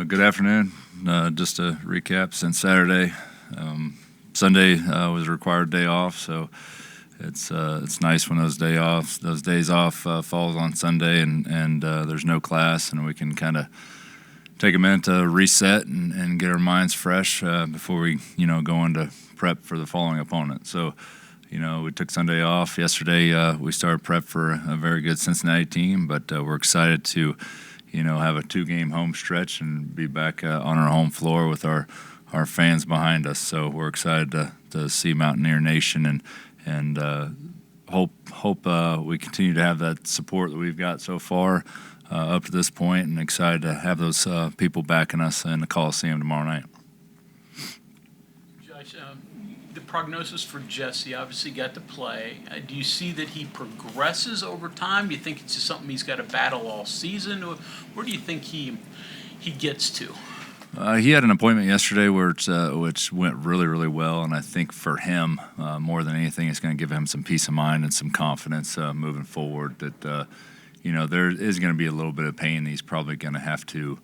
Good afternoon. Just to recap, since Saturday, Sunday was a required day off, so it's nice when those days off falls on Sunday, and there's no class, and we can kind of take a minute to reset and get our minds fresh before we go into prep for the following opponent. So we took Sunday off. Yesterday we started prep for a very good Cincinnati team, but we're excited to have a 2-game home stretch and be back on our home floor with our fans behind us. So we're excited to see Mountaineer Nation and hope we continue to have that support that we've got so far up to this point, and excited to have those people backing us in the Coliseum tomorrow night. Josh, the prognosis for Jesse, obviously got to play. Do you see that he progresses over time? Do you think it's just something he's got to battle all season? Or where do you think he gets to? He had an appointment yesterday which went really, really well, and I think for him, more than anything, it's going to give him some peace of mind and some confidence moving forward that, there is going to be a little bit of pain that he's probably going to have to,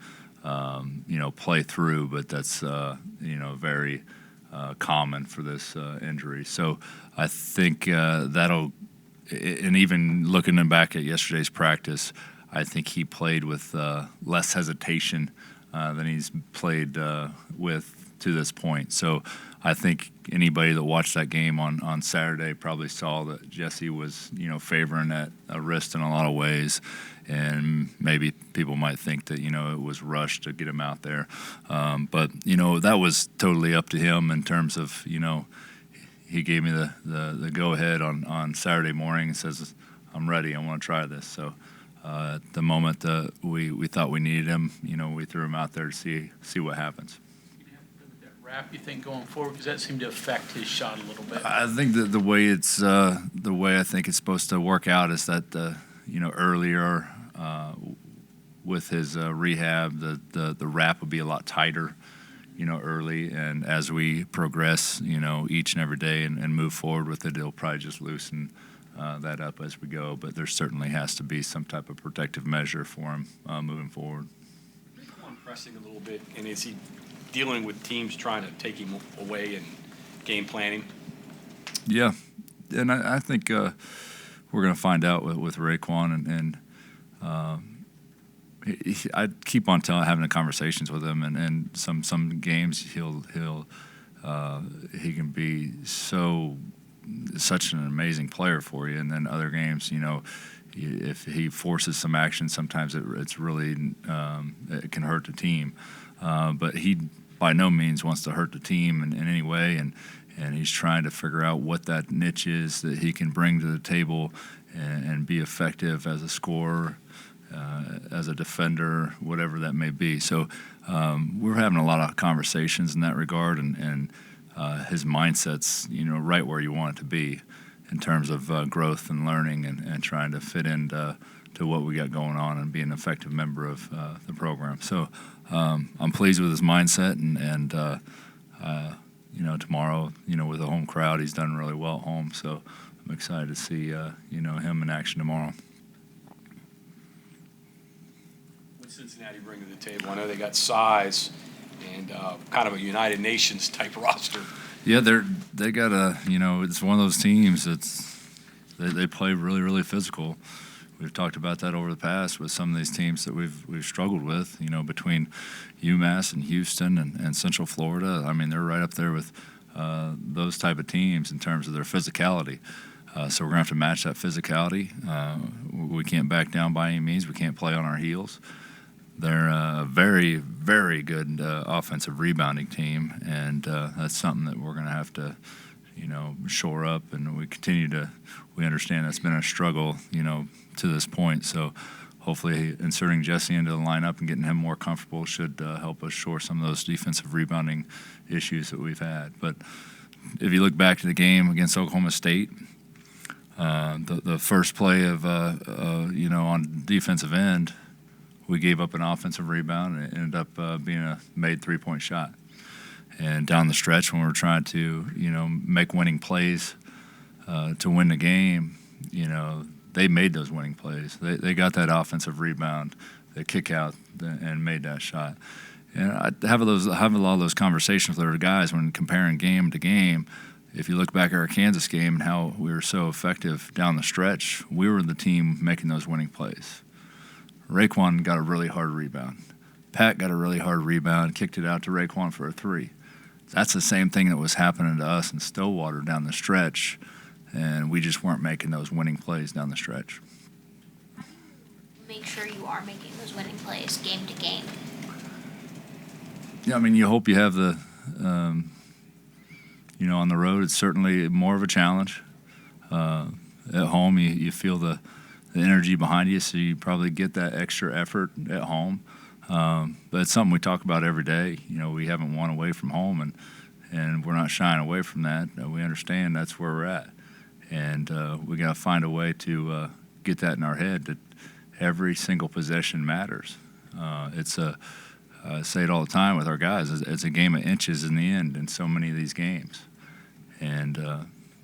play through, but that's, very common for this injury. So I think that'll, and even looking back at yesterday's practice, I think he played with less hesitation than he's played with to this point. So I think anybody that watched that game on Saturday probably saw that Jesse was, favoring that wrist in a lot of ways, and maybe people might think that, it was rushed to get him out there. But, that was totally up to him in terms of, he gave me the go-ahead on Saturday morning and says, I'm ready, I want to try this. So at the moment we thought we needed him, we threw him out there to see what happens. You have to live with that wrap, you think, going forward, because that seemed to affect his shot a little bit. I think that the way I think it's supposed to work out is that earlier with his rehab, the wrap would be a lot tighter, early, and as we progress, each and every day and move forward with it, it'll probably just loosen that up as we go, but there certainly has to be some type of protective measure for him moving forward. Rayquan pressing a little bit, and is he dealing with teams trying to take him away and game planning? Yeah, and I think we're going to find out with Rayquan, and I keep on having the conversations with him, and some games he can be such an amazing player for you, and then other games, if he forces some action, sometimes it's really it can hurt the team. But he by no means wants to hurt the team in any way, and he's trying to figure out what that niche is that he can bring to the table and be effective as a scorer, as a defender, whatever that may be. So we're having a lot of conversations in that regard, and his mindset's right where you want it to be in terms of growth and learning and trying to fit into what we got going on and be an effective member of the program. So I'm pleased with his mindset, and tomorrow, with a home crowd, he's done really well at home. So I'm excited to see him in action tomorrow. What Cincinnati bring to the table? I know they got size and kind of a United Nations type roster. Yeah, they got it's one of those teams they play really, really physical. We've talked about that over the past with some of these teams that we've struggled with, between UMass and Houston and Central Florida. I mean, they're right up there with those type of teams in terms of their physicality. So we're going to have to match that physicality. We can't back down by any means. We can't play on our heels. They're a very, very good offensive rebounding team, and that's something that we're going to have to, shore up. And we understand that's been a struggle, to this point. So hopefully inserting Jesse into the lineup and getting him more comfortable should help us shore some of those defensive rebounding issues that we've had. But if you look back to the game against Oklahoma State, the first play of, on defensive end, we gave up an offensive rebound, and it ended up being a made three-point shot. And down the stretch, when we were trying to, make winning plays to win the game, they made those winning plays. They got that offensive rebound, they kick out and made that shot. And I have a lot of those conversations with our guys when comparing game to game. If you look back at our Kansas game and how we were so effective down the stretch, we were the team making those winning plays. Rayquan got a really hard rebound. Pat got a really hard rebound, kicked it out to Rayquan for a 3. That's the same thing that was happening to us in Stillwater down the stretch, and we just weren't making those winning plays down the stretch. Make sure you are making those winning plays game to game. Yeah, I mean, you hope you have the, on the road, it's certainly more of a challenge. At home, you feel the energy behind you, so you probably get that extra effort at home. But it's something we talk about every day. We haven't won away from home, and we're not shying away from that. We understand that's where we're at. And we got to find a way to get that in our head that every single possession matters. I say it all the time with our guys. It's a game of inches in the end in so many of these games. And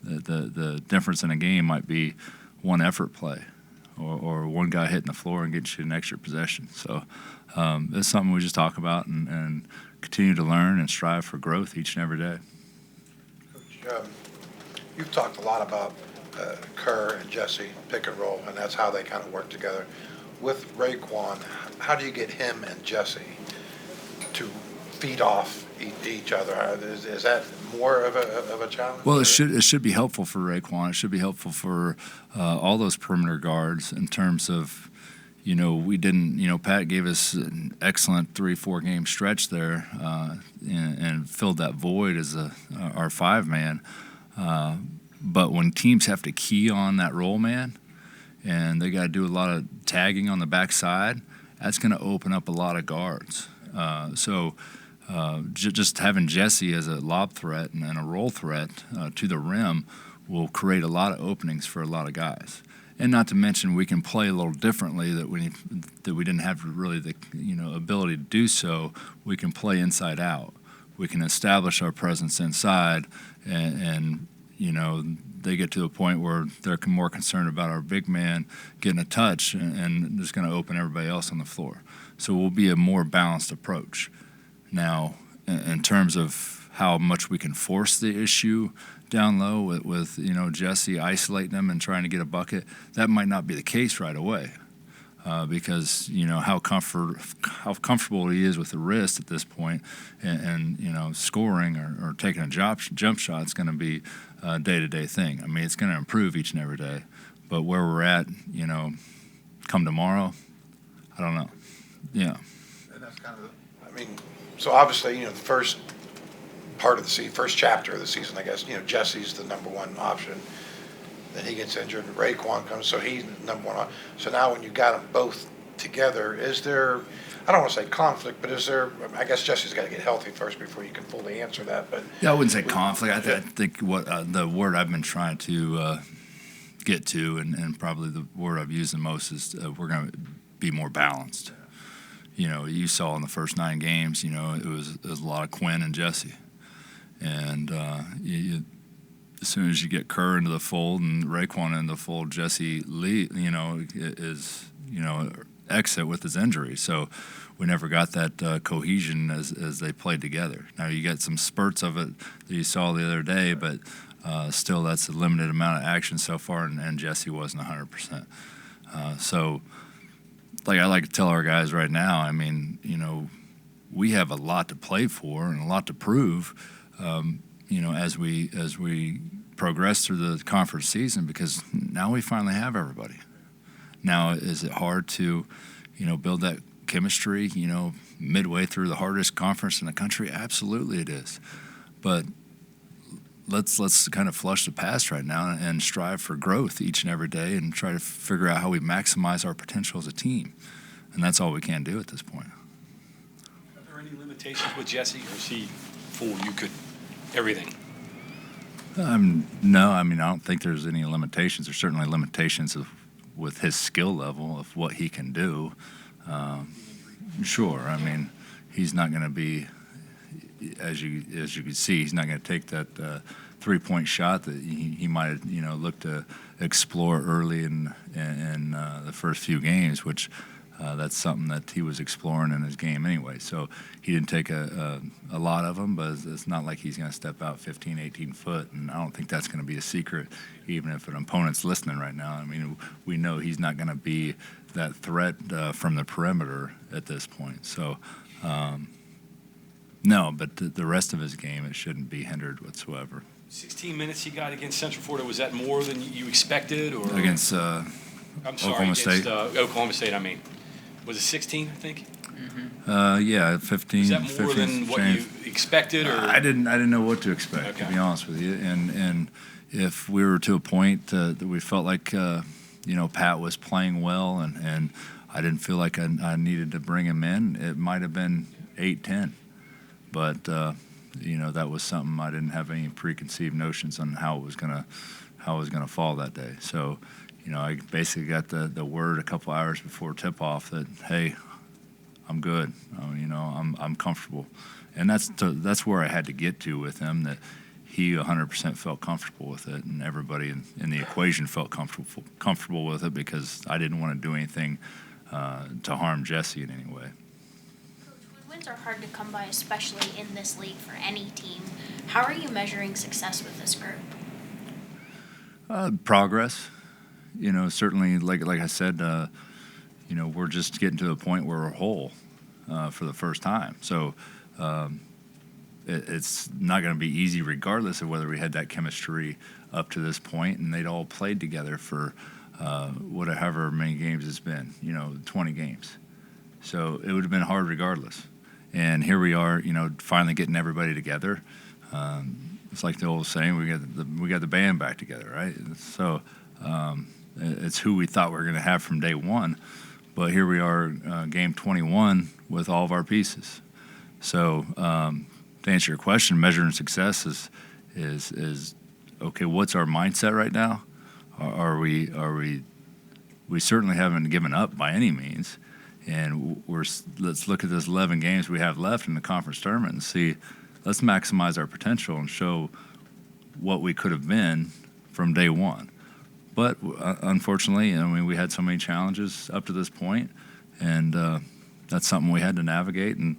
the difference in a game might be one effort play or one guy hitting the floor and getting you an extra possession. So it's something we just talk about and continue to learn and strive for growth each and every day. Coach, you've talked a lot about Kerr and Jesse pick and roll, and that's how they kind of work together. With Rayquan, how do you get him and Jesse to feed off each other? Is that more of a challenge? Well, it should be helpful for Rayquan. It should be helpful for all those perimeter guards in terms of, we didn't, Pat gave us an excellent 3-4 game stretch there and filled that void as our 5-man. But when teams have to key on that roll man and they got to do a lot of tagging on the backside, that's going to open up a lot of guards. Just having Jesse as a lob threat and a roll threat to the rim will create a lot of openings for a lot of guys. And not to mention, we can play a little differently that we didn't have really the ability to do so. We can play inside out. We can establish our presence inside, and they get to a point where they're more concerned about our big man getting a touch and just going to open everybody else on the floor. So it will be a more balanced approach. Now, in terms of how much we can force the issue down low with Jesse isolating them and trying to get a bucket, that might not be the case right away because how comfortable he is with the wrist at this point, and scoring or taking a jump shot is going to be a day-to-day thing. I mean, it's going to improve each and every day, but where we're at, come tomorrow, I don't know. Yeah. And that's kind of, so obviously, the first part of the first chapter of the season, I guess, Jesse's the number one option. Then he gets injured, and Rayquan comes, so he's number one. So now when you got them both together, is there, I don't want to say conflict, but is there, I guess Jesse's got to get healthy first before you can fully answer that. But yeah, I wouldn't say conflict. I think what the word I've been trying to get to, and probably the word I've used the most is we're going to be more balanced. You saw in the first 9 games, it was a lot of Quinn and Jesse. And as soon as you get Kerr into the fold and Rayquan into the fold, Jesse Lee, is exit with his injury. So we never got that cohesion as they played together. Now you get some spurts of it that you saw the other day, but still that's a limited amount of action so far, and Jesse wasn't 100%. So like I like to tell our guys right now, I mean, we have a lot to play for and a lot to prove. As we progress through the conference season, because now we finally have everybody. Now, is it hard to, build that chemistry, midway through the hardest conference in the country? Absolutely it is. But let's kind of flush the past right now and strive for growth each and every day and try to figure out how we maximize our potential as a team. And that's all we can do at this point. Are there any limitations with Jesse, or is he full? You could everything? No, I don't think there's any limitations. There's certainly limitations with his skill level of what he can do. Sure, he's not going to be, as you can see, he's not going to take that 3-point shot that he might have looked to explore early in the first few games, which that's something that he was exploring in his game anyway. So he didn't take a lot of them, but it's not like he's going to step out 15, 18 foot, and I don't think that's going to be a secret, even if an opponent's listening right now. I mean, we know he's not going to be that threat from the perimeter at this point. So, no, but the rest of his game, it shouldn't be hindered whatsoever. 16 minutes he got against Central Florida. Was that more than you expected, or Against Oklahoma State? Oklahoma State, I mean. Was it 16, I think? Yeah, 15. Is that more 15 than what change. you expected, or? I didn't know what to expect, Okay. to be honest with you. And if we were to a point that we felt like Pat was playing well, and I didn't feel like I needed to bring him in, it might have been 8-10. But that was something I didn't have any preconceived notions on how it was gonna fall that day. So, I basically got the word a couple hours before tip-off that, hey, I'm good. I'm comfortable, and that's where I had to get to with him, that he 100% felt comfortable with it, and everybody in the equation felt comfortable with it, because I didn't want to do anything to harm Jesse in any way. Coach, when wins are hard to come by, especially in this league for any team. How are you measuring success with this group? Progress. Certainly, like I said, we're just getting to the point where we're whole for the first time. So it's not going to be easy, regardless of whether we had that chemistry up to this point, and they'd all played together for however many games it's been, 20 games. So it would have been hard regardless. And here we are, finally getting everybody together. It's like the old saying, we got the band back together, right? So it's who we thought we were going to have from day one. But here we are, game 21, with all of our pieces. So to answer your question, measuring success is okay. What's our mindset right now? Are we certainly haven't given up by any means, and let's look at this 11 games we have left in the conference tournament and see. Let's maximize our potential and show what we could have been from day one. But unfortunately, we had so many challenges up to this point, and that's something we had to navigate, and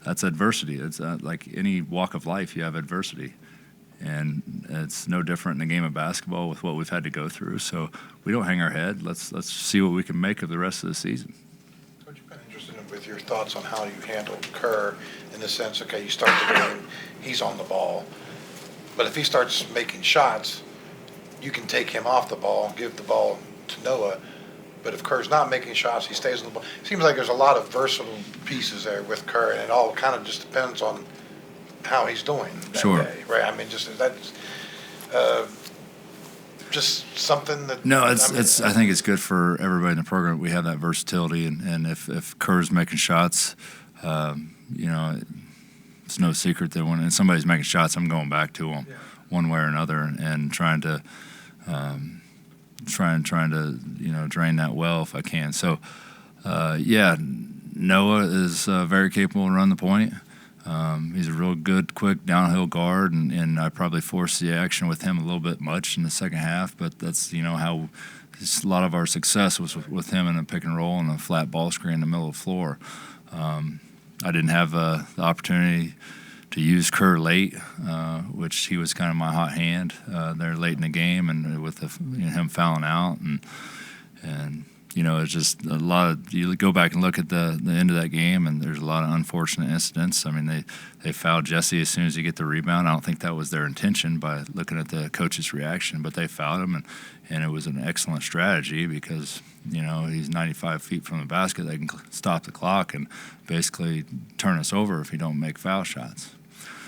that's adversity. It's like any walk of life, you have adversity, and it's no different in the game of basketball with what we've had to go through. So we don't hang our head. Let's see what we can make of the rest of the season. Coach, I've been interested with your thoughts on how you handled Kerr, in the sense, okay, you start the game, he's on the ball, but if he starts making shots, you can take him off the ball, give the ball to Noah. But if Kerr's not making shots, he stays on the ball. Seems like there's a lot of versatile pieces there with Kerr, and it all kind of just depends on how he's doing that Sure. day, right? I mean, that's just something that. No, I think it's good for everybody in the program. We have that versatility, and if Kerr's making shots, it's no secret that when somebody's making shots, I'm going back to them one way or another, and trying to drain that well if I can. So Noah is very capable to run the point. He's a real good, quick downhill guard, and I probably forced the action with him a little bit much in the second half. But that's how a lot of our success was with him in a pick and roll and a flat ball screen in the middle of the floor. I didn't have the opportunity to use Kerr late, which he was kind of my hot hand there late in the game, and with him fouling out, and it's just a lot of. You go back and look at the end of that game, and there's a lot of unfortunate incidents. I mean, they fouled Jesse as soon as he get the rebound. I don't think that was their intention by looking at the coach's reaction, but they fouled him, and it was an excellent strategy because he's 95 feet from the basket. They can stop the clock and basically turn us over if he don't make foul shots.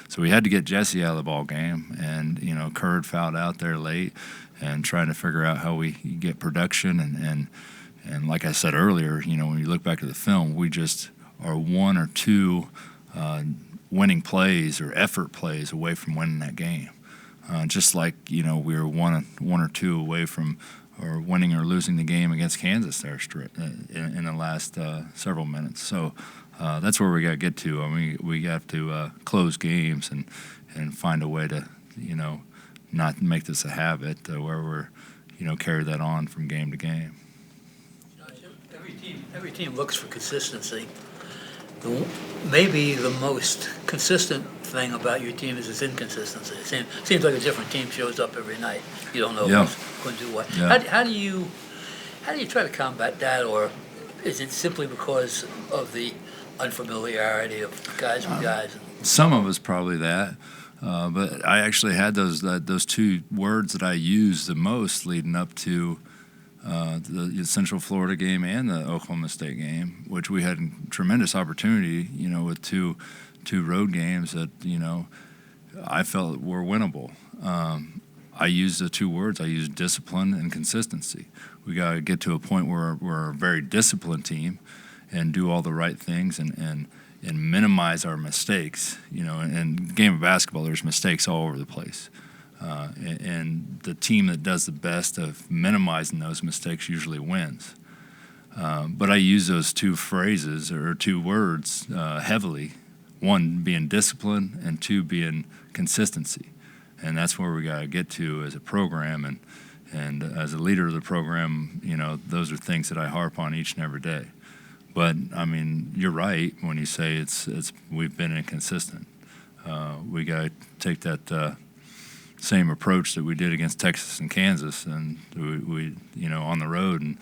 So we had to get Jesse out of the ball game, and Kerr had fouled out there late, and trying to figure out how we get production and like I said earlier, when you look back at the film, we just are one or two winning plays or effort plays away from winning that game. Just like we were one or two away from or winning or losing the game against Kansas there in the last several minutes. So that's where we got to get to. I mean, we have to close games and find a way to not make this a habit where we're carry that on from game to game. Every team every team looks for consistency. Maybe the most consistent thing about your team is its inconsistency. It seems like a different team shows up every night. You don't know Yeah. who's going to do what. Yeah. How do you try to combat that, or is it simply because of the unfamiliarity of guys with guys? Some of it's probably that, but I actually had those two words that I used the most leading up to the Central Florida game and the Oklahoma State game, which we had tremendous opportunity, with two road games that I felt were winnable. I used the two words. I used discipline and consistency. We got to get to a point where we're a very disciplined team and do all the right things and minimize our mistakes. In the game of basketball, there's mistakes all over the place. And the team that does the best of minimizing those mistakes usually wins. But I use those two phrases or two words heavily, one being discipline and two being consistency. And that's where we got to get to as a program. And as a leader of the program, those are things that I harp on each and every day. But, I mean, you're right when you say we've been inconsistent. We got to take that same approach that we did against Texas and Kansas, and we on the road,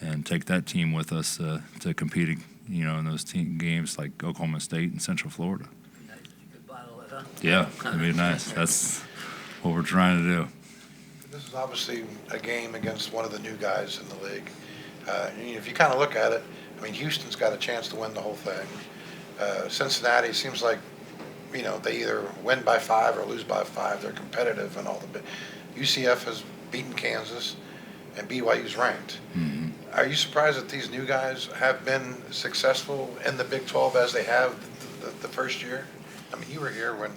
and take that team with us to compete, in those team games like Oklahoma State and Central Florida. You could bottle it, huh? Yeah, it'd be nice. That's what we're trying to do. This is obviously a game against one of the new guys in the league. If you kind of look at it, I mean, Houston's got a chance to win the whole thing. Cincinnati seems like, they either win by 5 or lose by 5. They're competitive and all the bit. UCF has beaten Kansas, and BYU's ranked. Mm-hmm. Are you surprised that these new guys have been successful in the Big 12 as they have the first year? I mean, you were here when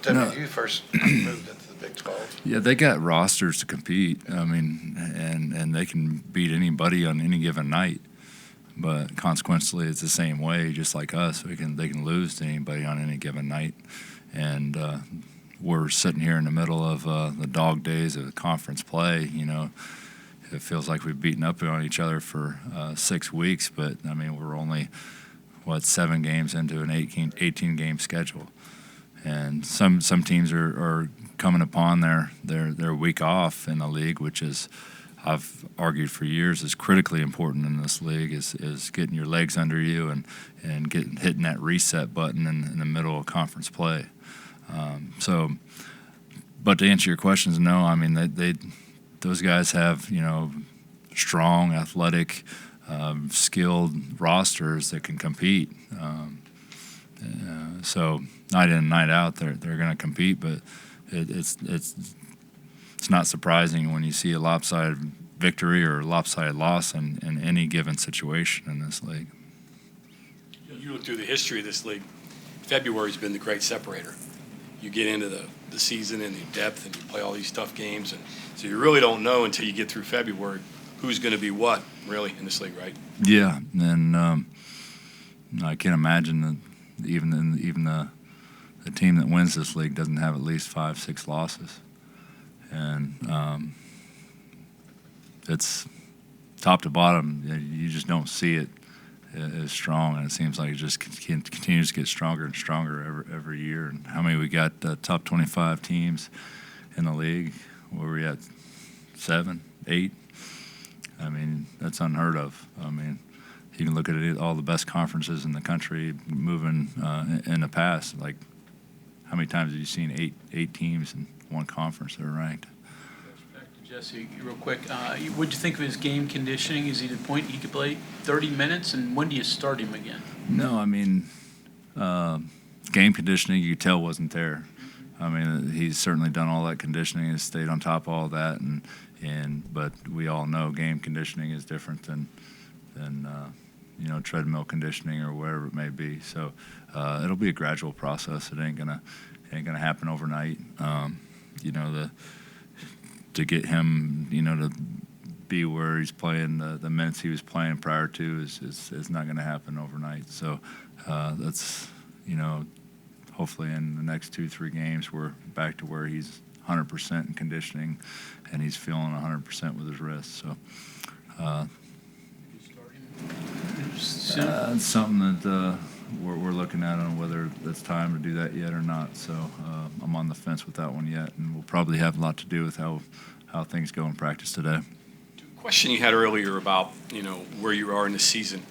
WU first moved into the Big 12. Yeah, they got rosters to compete. I mean, and they can beat anybody on any given night. But consequently, it's the same way, just like us. They can lose to anybody on any given night, and we're sitting here in the middle of the dog days of conference play. It feels like we've beaten up on each other for 6 weeks, but I mean we're only 7 games into an 18-game schedule, and some teams are coming upon their week off in the league, which is, I've argued for years, is critically important in this league, is getting your legs under you and hitting that reset button in the middle of conference play. But to answer your questions, no. I mean, those guys have strong, athletic, skilled rosters that can compete. So night in and night out, they're going to compete, but it's not surprising when you see a lopsided victory or a lopsided loss in any given situation in this league. You look through the history of this league, February's been the great separator. You get into the season and the depth, and you play all these tough games, and so you really don't know until you get through February who's going to be what, really, in this league, right? Yeah, and I can't imagine that even the team that wins this league doesn't have at least 5-6 losses. And it's top to bottom. You just don't see it as strong, and it seems like it just continues to get stronger and stronger every year. And how many we got? Top 25 teams in the league. Where we at? 7, 8. I mean, that's unheard of. I mean, you can look at all the best conferences in the country moving in the past. Like, how many times have you seen eight teams in one conference that are ranked? Back to Jesse, real quick. What'd you think of his game conditioning? Is he the point he could play 30 minutes, and when do you start him again? No, I mean, game conditioning, you could tell wasn't there. I mean, he's certainly done all that conditioning and stayed on top of all that, but we all know game conditioning is different than treadmill conditioning or whatever it may be. So it'll be a gradual process. It ain't gonna happen overnight. To get him, to be where he's playing the minutes he was playing prior to is not going to happen overnight. So that's hopefully in the next 2-3 games we're back to where he's 100% in conditioning and he's feeling 100% with his wrist. So. Soon? It's something that we're looking at on whether it's time to do that yet or not. So I'm on the fence with that one yet, and we'll probably have a lot to do with how things go in practice today. Question you had earlier about, where you are in the season.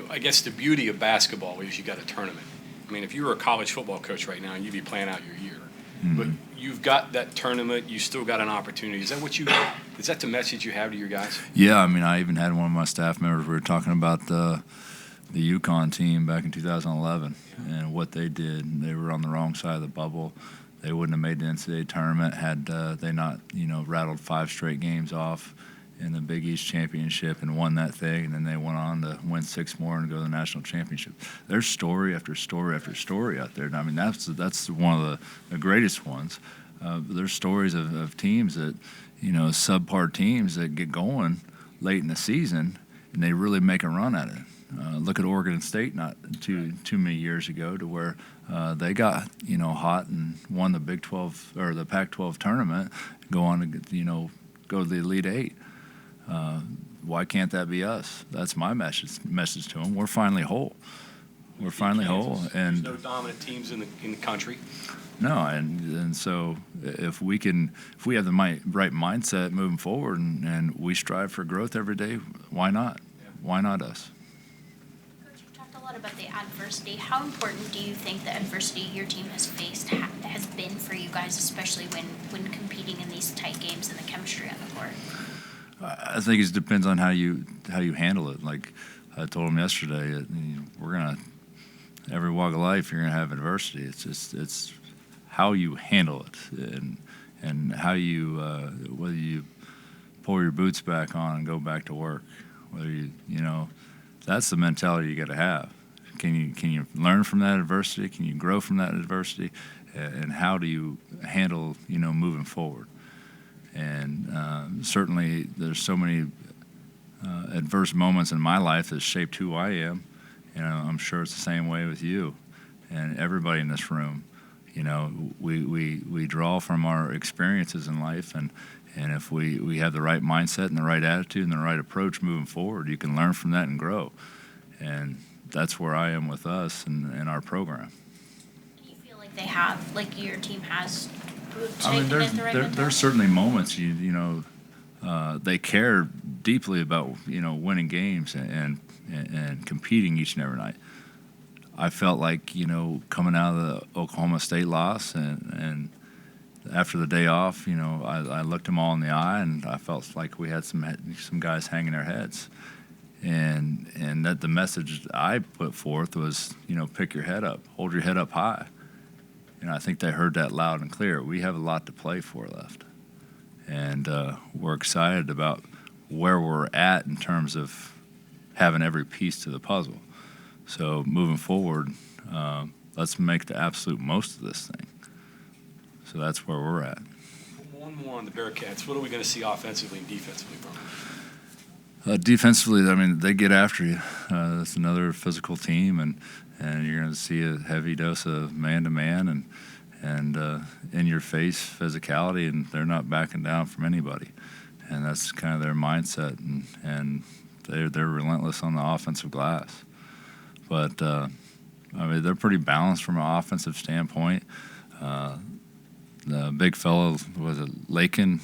I guess the beauty of basketball is you got a tournament. I mean, if you were a college football coach right now, you'd be playing out your year. Mm-hmm. But you've got that tournament, you still got an opportunity. Is that the message you have to your guys? Yeah, I mean, I even had one of my staff members, we were talking about the UConn team back in 2011 and what they did. They were on the wrong side of the bubble. They wouldn't have made the NCAA tournament had they not, rattled 5 straight games off in the Big East Championship and won that thing, and then they went on to win 6 more and go to the national championship. There's story after story after story out there. And I mean, that's one of the greatest ones. There's stories of teams that, subpar teams that get going late in the season, and they really make a run at it. Look at Oregon State not too many years ago, to where they got hot and won the Big 12 or the Pac-12 tournament, go on to go to the Elite Eight. Why can't that be us? That's my message to them. We're finally whole. We're finally whole, and there's no dominant teams in the country. No, and so if we have the right mindset moving forward, and we strive for growth every day, why not? Yeah. Why not us? Coach, you talked a lot about the adversity. How important do you think the adversity your team has faced has been for you guys, especially when competing in these tight games and the chemistry on the court? I think it depends on how you handle it. Like I told him yesterday, every walk of life you're gonna have adversity. It's how you handle it and how you whether you pull your boots back on and go back to work. Whether that's the mentality you got to have. Can you learn from that adversity? Can you grow from that adversity? And how do you handle moving forward? And certainly there's so many adverse moments in my life that shaped who I am. I'm sure it's the same way with you and everybody in this room. We draw from our experiences in life, and if we have the right mindset and the right attitude and the right approach moving forward, you can learn from that and grow. And that's where I am with us and our program. Do you feel like they have, like your team has I mean, there's certainly moments they care deeply about winning games and competing each and every night. I felt like coming out of the Oklahoma State loss and after the day off, I looked them all in the eye and I felt like we had some guys hanging their heads, and that the message I put forth was pick your head up, hold your head up high. I think they heard that loud and clear. We have a lot to play for left. And we're excited about where we're at in terms of having every piece to the puzzle. So moving forward, let's make the absolute most of this thing. So that's where we're at. One more on the Bearcats. What are we going to see offensively and defensively from them? Defensively, I mean, they get after you. It's another physical team, and you're going to see a heavy dose of man-to-man and in-your-face physicality, and they're not backing down from anybody. And that's kind of their mindset, and they're relentless on the offensive glass. But, I mean, they're pretty balanced from an offensive standpoint. The big fellow, was it Lakin?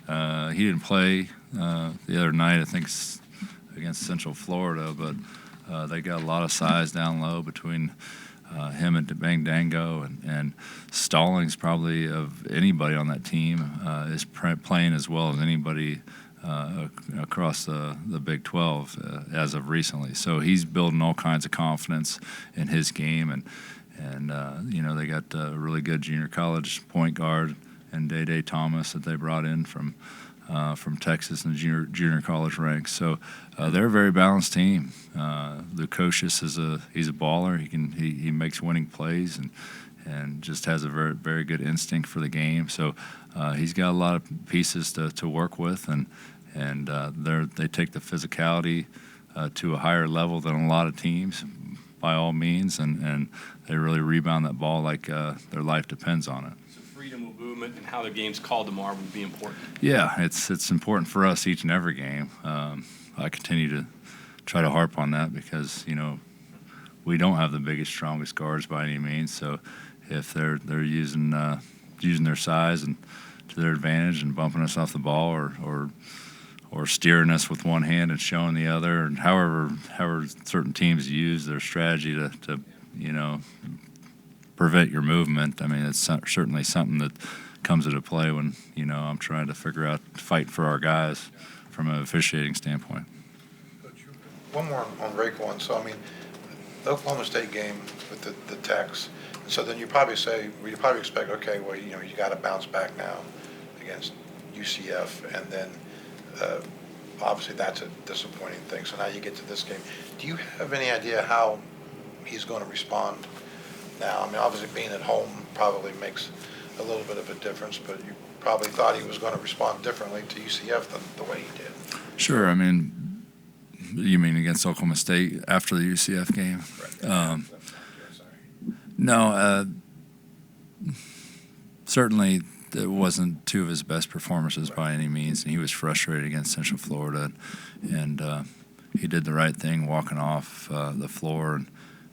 He didn't play the other night, I think, against Central Florida, but they got a lot of size down low between him and Bang Dango, and Stallings, probably of anybody on that team, is playing as well as anybody across the Big 12 as of recently. So he's building all kinds of confidence in his game, and they got a really good junior college point guard and Day Thomas that they brought in from Texas in the junior college ranks. So they're a very balanced team. Lukosius he's a baller. He makes winning plays and just has a very, very good instinct for the game. So he's got a lot of pieces to work with, and they take the physicality to a higher level than a lot of teams, by all means, and they really rebound that ball like their life depends on it. So freedom of movement and how the game's called tomorrow will be important. Yeah, it's important for us each and every game. I continue try to harp on that because we don't have the biggest, strongest guards by any means. So if they're using their size and to their advantage and bumping us off the ball or steering us with one hand and showing the other, and however certain teams use their strategy to prevent your movement. I mean, it's certainly something that comes into play when I'm trying to fight for our guys from an officiating standpoint. One more on Rayquan. So, I mean, the Oklahoma State game with the Tex. So then you probably expect, okay, well, you got to bounce back now against UCF, and then obviously that's a disappointing thing. So now you get to this game. Do you have any idea how he's going to respond now? I mean, obviously being at home probably makes a little bit of a difference, but you probably thought he was going to respond differently to UCF than the way he did. Sure. I mean, you mean against Oklahoma State after the UCF game? Right. No, certainly it wasn't two of his best performances by any means, and he was frustrated against Central Florida, and he did the right thing walking off the floor, and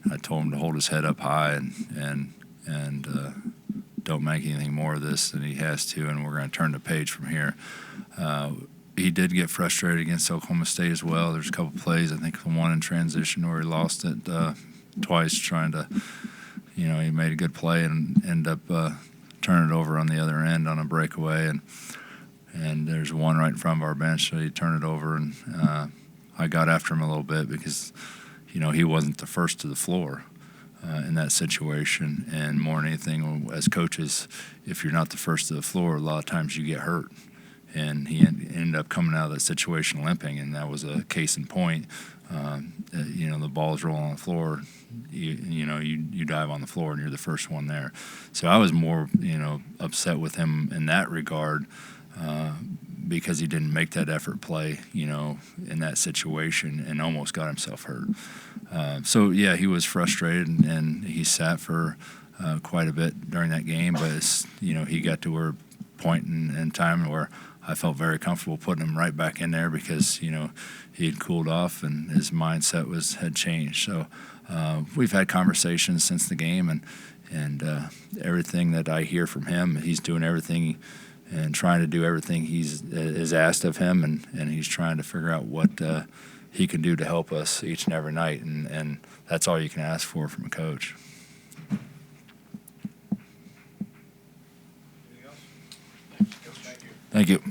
I told him to hold his head up high and don't make anything more of this than he has to, and we're going to turn the page from here. He did get frustrated against Oklahoma State as well. There's a couple plays, I think one in transition where he lost it twice trying to, he made a good play and ended up turning it over on the other end on a breakaway. And there's one right in front of our bench, so he turned it over, and I got after him a little bit because, he wasn't the first to the floor in that situation. And more than anything, as coaches, if you're not the first to the floor, a lot of times you get hurt. And he ended up coming out of that situation limping, and that was a case in point. The ball's rolling on the floor. You dive on the floor, and you're the first one there. So I was more, upset with him in that regard because he didn't make that effort play, in that situation, and almost got himself hurt. So yeah, he was frustrated, and he sat for quite a bit during that game. But he got to a point in time where I felt very comfortable putting him right back in there because he had cooled off and his mindset had changed. So we've had conversations since the game, and everything that I hear from him, he's doing everything and trying to do everything is asked of him, and he's trying to figure out what he can do to help us each and every night, and that's all you can ask for from a coach. Thank you.